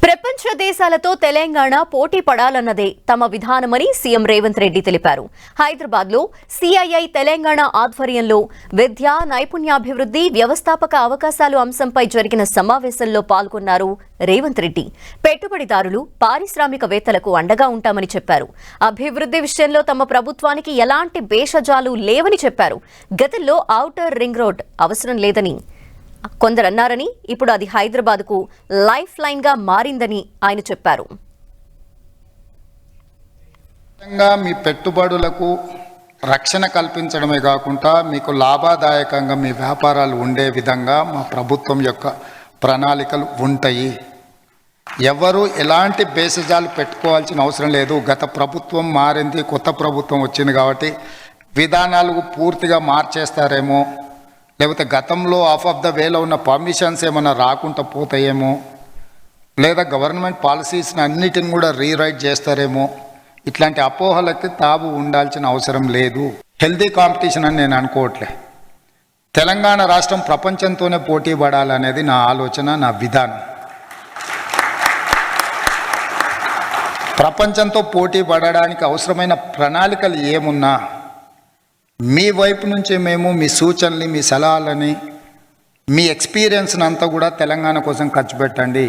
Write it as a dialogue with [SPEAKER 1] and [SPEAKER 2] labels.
[SPEAKER 1] ప్రపంచ దేశాలతో తెలంగాణ పోటీ పడాలన్నదే తమ విధానమని సీఎం రేవంత్ రెడ్డి తెలిపారు. హైదరాబాద్లో సిఐఐ తెలంగాణ ఆధ్వర్యంలో విద్య, నైపుణ్యాభివృద్ధి, వ్యవస్థాపక అవకాశాలు అంశంపై జరిగిన సమావేశంలో పాల్గొన్నారు రేవంత్ రెడ్డి. పెట్టుబడిదారులు, పారిశ్రామికవేత్తలకు అండగా ఉంటామని చెప్పారు. అభివృద్ధి విషయంలో తమ ప్రభుత్వానికి ఎలాంటి భేషజాలు లేవని చెప్పారు. గతంలో ఔటర్ రింగ్ రోడ్ అవసరం లేదని కొందరన్నారని, ఇప్పుడు అది హైదరాబాద్కు లైఫ్ లైన్ గా మారిందని ఆయన చెప్పారు.
[SPEAKER 2] మీ పెట్టుబడులకు రక్షణ కల్పించడమే కాకుండా మీకు లాభదాయకంగా మీ వ్యాపారాలు ఉండే విధంగా మా ప్రభుత్వం యొక్క ప్రణాళికలు ఉంటాయి. ఎవరు ఎలాంటి బేసిజాలు పెట్టుకోవాల్సిన అవసరం లేదు. గత ప్రభుత్వం మారింది, కొత్త ప్రభుత్వం వచ్చింది కాబట్టి విధానాలు పూర్తిగా మార్చేస్తారేమో, లేకపోతే గతంలో ఆఫ్ ఆఫ్ ద వేలో ఉన్న పర్మిషన్స్ ఏమైనా రాకుండా పోతాయేమో, లేదా గవర్నమెంట్ పాలసీస్ని అన్నిటిని కూడా రీరైట్ చేస్తారేమో, ఇట్లాంటి అపోహలకి తావు ఉండాల్సిన అవసరం లేదు. హెల్దీ కాంపిటీషన్ అని నేను అనుకోవట్లే. తెలంగాణ రాష్ట్రం ప్రపంచంతోనే పోటీ పడాలనేది నా ఆలోచన, నా విధానం. ప్రపంచంతో పోటీ పడడానికి అవసరమైన ప్రణాళికలు ఏమున్నా మీ వైపు నుంచి మేము మీ సూచనలు, మీ సలహాలని, మీ ఎక్స్పీరియన్స్ని అంతా కూడా తెలంగాణ కోసం ఖర్చు పెట్టండి.